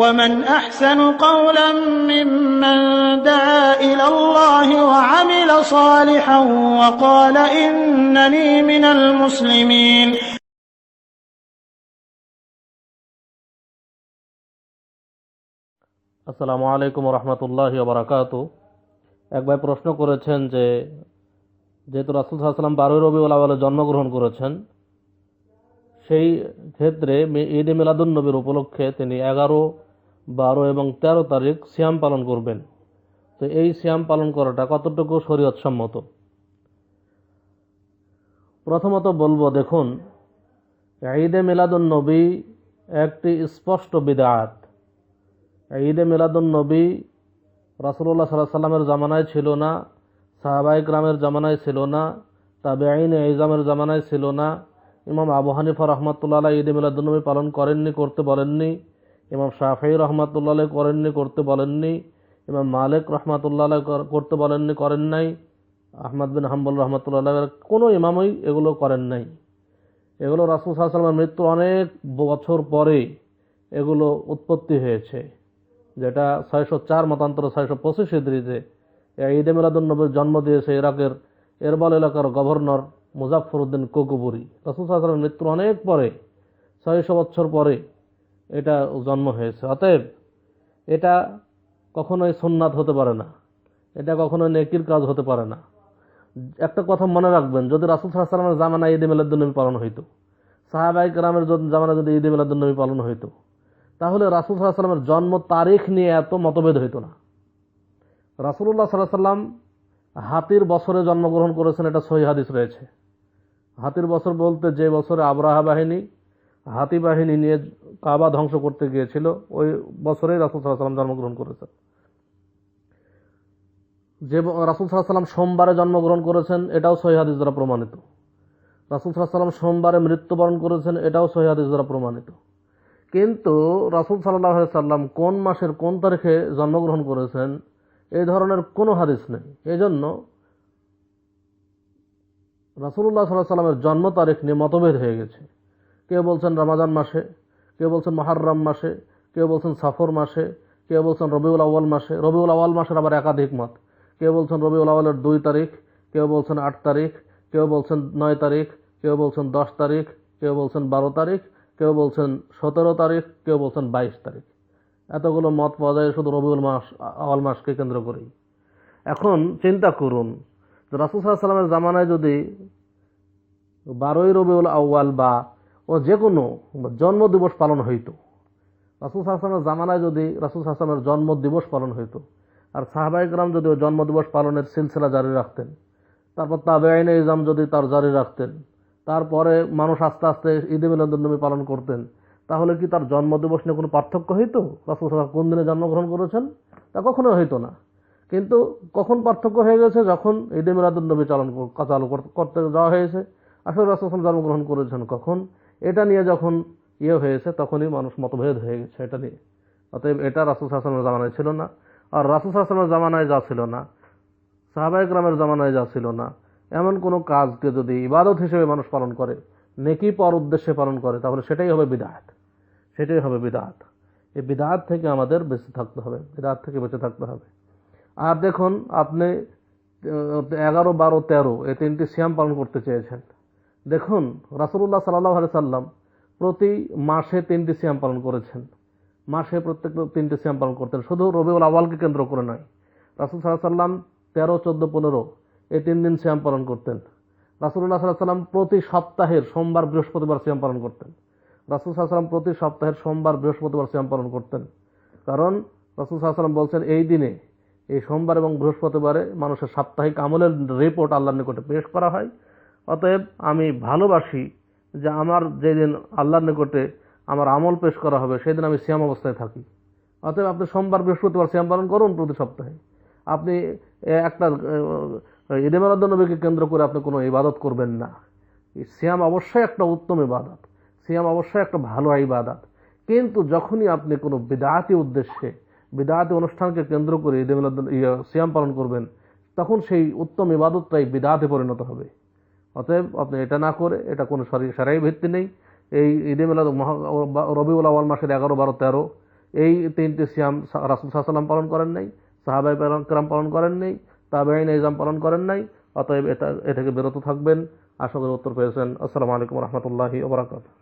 ومن أحسن قولا ممن دعا إلى الله وعمل صالحا وقال إنني من المسلمين. আসসালামু আলাইকুম রহমতুল্লাহি ওয়া বারাকাতুহু। এক ভাই প্রশ্ন করেছেন যে যেহেতু রাসূল সাল্লাল্লাহু আলাইহি ওয়াসাল্লাম 12 রবিউল আউয়ালে জন্মগ্রহণ করেছেন, সেই ক্ষেত্রে ঈদে মিলাদুন নবীর উপলক্ষে তিনি 11, 12 এবং 13 তারিখ সিয়াম পালন করবেন। তো এই সিয়াম পালন করাটা কতটুকু শরীয়ত সম্মত? প্রথমত বলবো, দেখুন, ঈদে মিলাদুন নবী একটি স্পষ্ট বিদআত। ঈদে মিলাদুন নবী রাসূলুল্লাহ সাল্লাল্লাহু আলাইহি ওয়াসাল্লামের জামানায় ছিল না, সাহাবায়ে কেরামের জামানায় ছিল না, তাবেঈনে ইজামের জামানায় ছিল না। ইমাম আবু হানিফা রাহমাতুল্লাহ আলাইহি ঈদে মিলাদুন নবী পালন করেননি, করতে বলেননি। ইমাম শাফিঈ রাহমাতুল্লাহ আলাইহি করেননি, করতে বলেননি। ইমাম মালিক রাহমাতুল্লাহ আলাইহি করতে বলেননি, করেন নাই। আহমদ বিন হাম্বল রাহমাতুল্লাহ আলাইহি কোনো ইমামই এগুলো করেন নাই। এগুলো রাসূল সাল্লাল্লাহু আলাইহি ওয়াসাল্লামের মৃত্যুর অনেক বছর পরে এগুলো উৎপত্তি হয়েছে, যেটা 604 মতান্তরে 625 হিজরিতে ঈদে মিলাদুন নবীর জন্ম দিয়েছে ইরাকের এরবাল এলাকার গভর্নর মুজাফফরউদ্দিন কোকবুরি। রাসূল সাল্লাল্লাহু আলাইহি ওয়াসাল্লামের মৃত্যুর অনেক পরে, 600 বছর পরে এটা জন্ম হয়েছে। অতএব এটা কখনোই সুন্নাত হতে পারে না, এটা কখনোই নেকির কাজ হতে পারে না। একটা কথা মনে রাখবেন, যদি রাসূল সাল্লাল্লাহু আলাইহি ওয়াসাল্লামের জামানায় ঈদে মিলাদুন নবী পালন হইতো, সাহাবায়ে কেরামের জামানায় যদি ঈদে মিলাদুন নবী পালন হইতো, তাহলে রাসূল সাল্লাল্লাহু আলাইহি ওয়াসাল্লামের জন্ম তারিখ নিয়ে এত মতভেদ হইতো না। রাসূলুল্লাহ সাল্লাল্লাহু আলাইহি ওয়াসাল্লাম হাতির বছরে জন্মগ্রহণ করেছেন, এটা সহিহ হাদিস রয়েছে। হাতির বছর বলতে যে বছরে আবরাহা বাহিনী হাতি বাহিনী নিয়ে কাবা ধ্বংস করতে গিয়েছিল, ওই বছরেই রাসূল সাল্লাল্লাহু আলাইহি ওয়াসাল্লাম জন্মগ্রহণ করেছেন। যে রাসূল সাল্লাল্লাহু আলাইহি ওয়াসাল্লাম সোমবারে জন্মগ্রহণ করেছেন, এটাও সহিহ হাদিস দ্বারা প্রমাণিত। রাসূল সাল্লাল্লাহু আলাইহি ওয়াসাল্লাম সোমবারে মৃত্যুবরণ করেছেন, এটাও সহিহ হাদিস দ্বারা প্রমাণিত। কিন্তু রাসূল সাল্লাল্লাহু আলাইহি ওয়াসাল্লাম কোন মাসের কোন তারিখে জন্মগ্রহণ করেছেন এই ধরনের কোনো হাদিস নেই। এজন্য রাসূলুল্লাহ সাল্লাল্লাহু আলাইহি ওয়াসাল্লামের জন্ম তারিখ নিয়ে মতভেদ হয়ে গেছে। কেউ বলছেন রমাদান মাসে, কেউ বলছেন মুহররম মাসে, কেউ বলছেন সফর মাসে, কেউ বলছেন রবিউল আউয়াল মাসে। রবিউল আউয়াল মাসের আবার একাধিক মত। কেউ বলছেন রবিউল আউয়ালের 2 তারিখ, কেউ বলছেন 8 তারিখ, কেউ বলছেন 9 তারিখ, কেউ বলছেন 10 তারিখ, কেউ বলছেন 12 তারিখ, কেউ বলছেন 17 তারিখ, কেউ বলছেন 22 তারিখ। এতগুলো মত পাওয়া যায় শুধু রবিউল আউয়াল মাসকে কেন্দ্র করেই। এখন চিন্তা করুন, রাসূল সাল্লাল্লাহু আলাইহি ওয়াসাল্লামের জামানায় যদি 12ই রবিউল আউয়াল বা যে কোনো জন্মদিবস পালন হইতো, রাসূল সাল্লাল্লাহু আলাইহি ওয়াসাল্লামের জামানায় যদি রাসূল সাল্লাল্লাহু আলাইহি ওয়াসাল্লামের জন্মদিবস পালন হইতো, আর সাহাবায়ে কেরাম যদি ওই জন্মদিবস পালনের সিলসিলা জারি রাখতেন, তারপর তাবেঈনে ইজাম যদি তার জারি রাখতেন, তারপরে মানুষ আস্তে আস্তে ঈদে মিলাদুন নবী পালন করতেন, তাহলে কি তার জন্মদিবস নিয়ে কোনো পার্থক্য হইতো? রাসূল সাল্লাল্লাহু আলাইহি ওয়াসাল্লাম কোন দিনে জন্মগ্রহণ করেছেন তা কখনো হইতো না। কিন্তু কখন পার্থক্য হয়ে গেছে? যখন ঈদে মিলাদুন নবী চালু করতে যাওয়া হয়েছে। আসলে রাসূল সাল্লাল্লাহু আলাইহি ওয়াসাল্লাম জন্মগ্রহণ করেছেন কখন, এটা নিয়ে যখন হয়েছে, তখনই মানুষ মতভেদ হয়ে গেছে এটা নিয়ে। অতএব এটা রাসূল সাল্লাল্লাহু আলাইহি ওয়াসাল্লামের জামানায় ছিল না। আর রাসূল সাল্লাল্লাহু আলাইহি ওয়াসাল্লামের জামানায় যা ছিল না, সাহাবায়ে কেরামের জামানায় যা ছিল না, এমন কোনো কাজকে যদি ইবাদত হিসেবে মানুষ পালন করে, নেকি পাওয়ার উদ্দেশ্যে পালন করে, তাহলে সেটাই হবে বিদআত, সেটাই হবে বিদআত। এই বিদআত থেকে আমাদের বেঁচে থাকতে হবে, বিদআত থেকে বেঁচে থাকতে হবে। আর দেখুন, আপনি 11, 12, 13 এই 3টি সিয়াম পালন করতে চেয়েছেন। দেখুন, রাসূলুল্লাহ সাল্লাল্লাহু আলাইহি ওয়াসাল্লাম প্রতি মাসে 3টি সিয়াম পালন করেছেন। মাসে প্রত্যেক 3টি সিয়াম পালন করতেন, শুধু রবিউল আউয়ালকে কেন্দ্র করে নয়। রাসূল সাল্লাল্লাহু আলাইহি ওয়াসাল্লাম 13, 14, 15 এই 3 দিন সিয়াম পালন করতেন। রাসূলুল্লাহ সাল্লাল্লাহু আলাইহি ওয়াসাল্লাম প্রতি সপ্তাহের সোমবার বৃহস্পতিবার সিয়াম পালন করতেন। রাসূল সাল্লাল্লাহু আলাইহি ওয়াসাল্লাম প্রতি সপ্তাহের সোমবার বৃহস্পতিবার সিয়াম পালন করতেন। কারণ রাসূল সাল্লাল্লাহু আলাইহি ওয়াসাল্লাম বলছেন, এই দিনে, এই সোমবার এবং বৃহস্পতিবারে মানুষের সাপ্তাহিক আমলের রিপোর্ট আল্লাহর নিকটে পেশ করা হয়। অতএব আমি ভালোবাসি যে আমার যেদিন আল্লাহর নিকটে আমার আমল পেশ করা হবে, সেদিন আমি সিয়াম অবস্থায় থাকি। অতএব আপনি সোমবার বৃহস্পতিবার সিয়াম পালন করুন প্রতি সপ্তাহে। আপনি একটা ঈদে মিলাদুন নবীকে কেন্দ্র করে আপনি কোনো ইবাদত করবেন না। সিয়াম অবশ্যই একটা উত্তম ইবাদত, সিয়াম অবশ্যই একটা ভালো ইবাদত। কিন্তু যখনই আপনি কোনো বিদআতি উদ্দেশ্যে, বিদআতি অনুষ্ঠানকে কেন্দ্র করে ঈদে মিলাদুন সিয়াম পালন করবেন, তখন সেই উত্তম ইবাদতটাই বিদআতে পরিণত হবে। অতএব আপনি এটা না করে, এটা কোনো শরঈ ভিত্তি নেই। এই ঈদে মিলাদ রবিউল আউয়াল মাসের 11, 12, 13 এই 3টি সিয়াম রাসূল সাল্লাল্লাহু আলাইহি ওয়াসাল্লাম পালন করেন নাই, সাহাবায়ে কেরাম পালন করেন নাই, তাবেঈন ইজম পালন করেন নাই। অতএব এটা থেকে বিরত থাকবেন। আশা করি উত্তর পেয়েছেন। আসসালামু আলাইকুম ওয়া রাহমাতুল্লাহি ওয়া বারাকাতুহু।